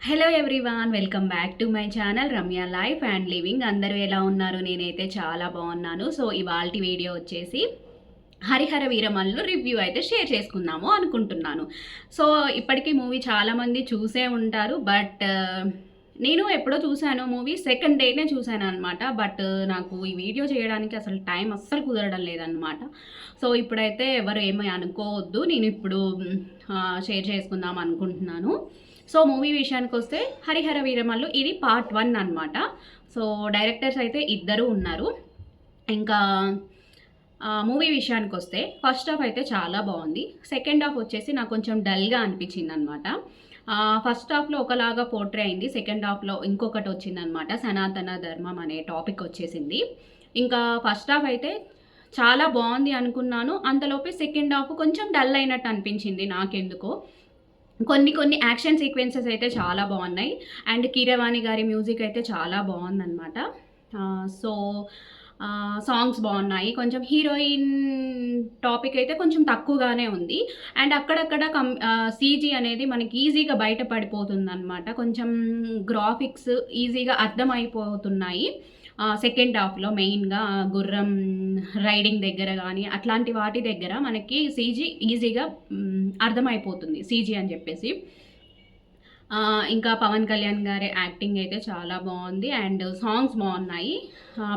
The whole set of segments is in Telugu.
Hello everyone, welcome back to my channel Ramya life and living. అందరూ ఎలా ఉన్నారు? నేనైతే చాలా బాగున్నాను. సో ఇవాల్టి వీడియో వచ్చేసి హరిహర వీరమల్లు రివ్యూ అయితే షేర్ చేసుకుందాము అనుకుంటున్నాను. సో ఇప్పటికీ మూవీ చాలామంది చూసే ఉంటారు. బట్ నేను ఎప్పుడో చూశాను మూవీ, సెకండ్ డేనే చూశాను అనమాట. బట్ నాకు ఈ వీడియో చేయడానికి అసలు టైం అస్సలు కుదరడం లేదనమాట. సో ఇప్పుడైతే ఎవరు ఏమీ అనుకోవద్దు, నేను ఇప్పుడు షేర్ చేసుకుందాం అనుకుంటున్నాను. సో మూవీ విషయానికి వస్తే హరిహర వీరమల్లు ఇది పార్ట్ 1 అనమాట. సో డైరెక్టర్స్ అయితే ఇద్దరు ఉన్నారు. ఇంకా మూవీ విషయానికి వస్తే ఫస్ట్ హాఫ్ అయితే చాలా బాగుంది. సెకండ్ హాఫ్ వచ్చేసి నాకు కొంచెం డల్గా అనిపించింది అనమాట. ఫస్ట్ హాఫ్లో ఒకలాగా పోర్ట్రే అయింది, సెకండ్ హాఫ్లో ఇంకొకటి వచ్చిందనమాట. సనాతన ధర్మం అనే టాపిక్ వచ్చేసింది. ఇంకా ఫస్ట్ హాఫ్ అయితే చాలా బాగుంది అనుకున్నాను, అంతలోపే సెకండ్ హాఫ్ కొంచెం డల్ అయినట్టు అనిపించింది నాకెందుకో. కొన్ని యాక్షన్ సీక్వెన్సెస్ అయితే చాలా బాగున్నాయి. అండ్ కీరవాణి గారి మ్యూజిక్ అయితే చాలా బాగుందన్నమాట. సో సాంగ్స్ బాగున్నాయి. కొంచెం హీరోయిన్ టాపిక్ అయితే కొంచెం తక్కువగానే ఉంది. అండ్ అక్కడక్కడ సీజీ అనేది మనకి ఈజీగా బయటపడిపోతుంది అనమాట. కొంచెం గ్రాఫిక్స్ ఈజీగా అర్థమైపోతున్నాయి సెకండ్ హాఫ్లో. మెయిన్గా గుర్రం రైడింగ్ దగ్గర కానీ అట్లాంటి వాటి దగ్గర మనకి సీజీ ఈజీగా అర్థమైపోతుంది, సీజీ అని చెప్పేసి. ఇంకా పవన్ కళ్యాణ్ గారి యాక్టింగ్ అయితే చాలా బాగుంది. అండ్ సాంగ్స్ బాగున్నాయి,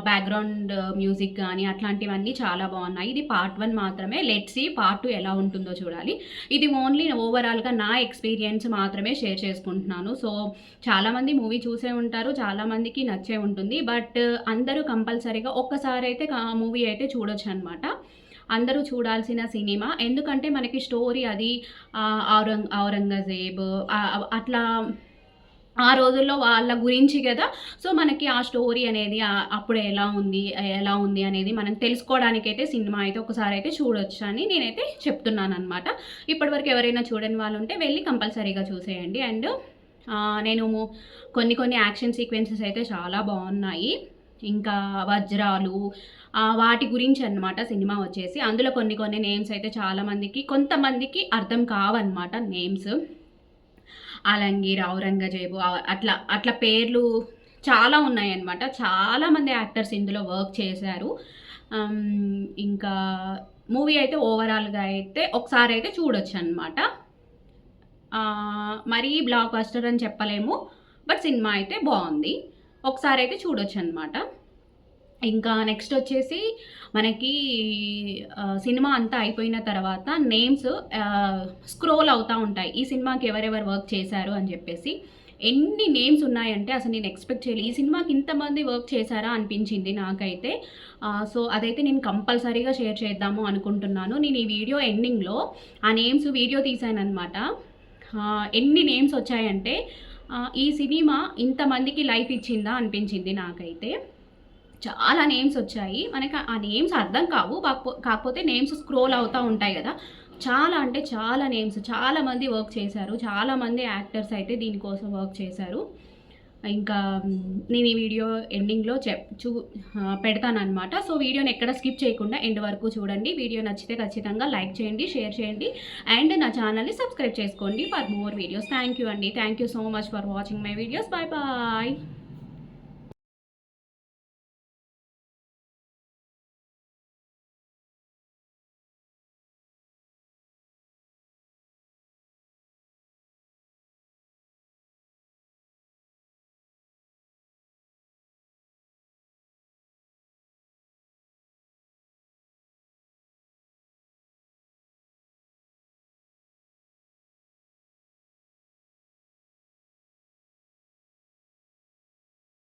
బ్యాక్గ్రౌండ్ మ్యూజిక్ కానీ అట్లాంటివన్నీ చాలా బాగున్నాయి. ఇది పార్ట్ 1 మాత్రమే. లెట్స్ సీ పార్ట్ 2 ఎలా ఉంటుందో చూడాలి. ఇది ఓన్లీ ఓవరాల్గా నా ఎక్స్పీరియన్స్ మాత్రమే షేర్ చేసుకుంటున్నాను. సో చాలామంది మూవీ చూసే ఉంటారు, చాలామందికి నచ్చే ఉంటుంది. బట్ అందరూ కంపల్సరీగా ఒక్కసారి అయితే మూవీ అయితే చూడొచ్చు అనమాట. అందరూ చూడాల్సిన సినిమా. ఎందుకంటే మనకి స్టోరీ అది ఔరంగజేబ్ అట్లా ఆ రోజుల్లో వాళ్ళ గురించి కదా. సో మనకి ఆ స్టోరీ అనేది అప్పుడు ఎలా ఉంది అనేది మనం తెలుసుకోవడానికైతే సినిమా అయితే ఒకసారి అయితే చూడొచ్చు అని నేనైతే చెప్తున్నాను అనమాట. ఇప్పటివరకు ఎవరైనా చూడని వాళ్ళు ఉంటే వెళ్ళి కంపల్సరీగా చూసేయండి. అండ్ నేను కొన్ని యాక్షన్ సీక్వెన్సెస్ అయితే చాలా బాగున్నాయి. ఇంకా వజ్రాలు వాటి గురించి అనమాట సినిమా వచ్చేసి. అందులో కొన్ని నేమ్స్ అయితే చాలామందికి కొంతమందికి అర్థం కావన్నమాట. నేమ్స్ అలంగీర్, ఔరంగజేబు అట్లా పేర్లు చాలా ఉన్నాయన్నమాట. చాలామంది యాక్టర్స్ ఇందులో వర్క్ చేశారు. ఇంకా మూవీ అయితే ఓవరాల్గా అయితే ఒకసారి అయితే చూడొచ్చు అనమాట. మరీ బ్లాక్ బస్టర్ అని చెప్పలేము, బట్ సినిమా అయితే బాగుంది, ఒకసారి అయితే చూడొచ్చు అనమాట. ఇంకా నెక్స్ట్ వచ్చేసి మనకి సినిమా అంతా అయిపోయిన తర్వాత నేమ్స్ స్క్రోల్ అవుతూ ఉంటాయి, ఈ సినిమాకి ఎవరెవరు వర్క్ చేశారు అని చెప్పేసి. ఎన్ని నేమ్స్ ఉన్నాయంటే అసలు నేను ఎక్స్పెక్ట్ చేయలేదు, ఈ సినిమాకి ఇంతమంది వర్క్ చేశారా అనిపించింది నాకైతే. సో అదైతే నేను కంపల్సరీగా షేర్ చేద్దాము అనుకుంటున్నాను. నేను ఈ వీడియో ఎండింగ్లో ఆ నేమ్స్ వీడియో తీసాను అనమాట. ఎన్ని నేమ్స్ వచ్చాయంటే ఈ సినిమా ఇంతమందికి లైఫ్ ఇచ్చిందా అనిపించింది నాకైతే. చాలా నేమ్స్ వచ్చాయి, మనకి ఆ నేమ్స్ అర్థం కావు, కాకపోతే నేమ్స్ స్క్రోల్ అవుతూ ఉంటాయి కదా. చాలా అంటే చాలా నేమ్స్, చాలామంది వర్క్ చేశారు, చాలామంది యాక్టర్స్ అయితే దీనికోసం వర్క్ చేశారు. ఇంకా నేను ఈ వీడియో ఎండింగ్లో పెడతాను అనమాట. సో వీడియోని ఎక్కడ స్కిప్ చేయకుండా ఎండ్ వరకు చూడండి. వీడియో నచ్చితే ఖచ్చితంగా లైక్ చేయండి, షేర్ చేయండి, అండ్ నా ఛానల్ని సబ్స్క్రైబ్ చేసుకోండి for more videos. Thank you అండి, thank you so much for watching my videos. Bye bye.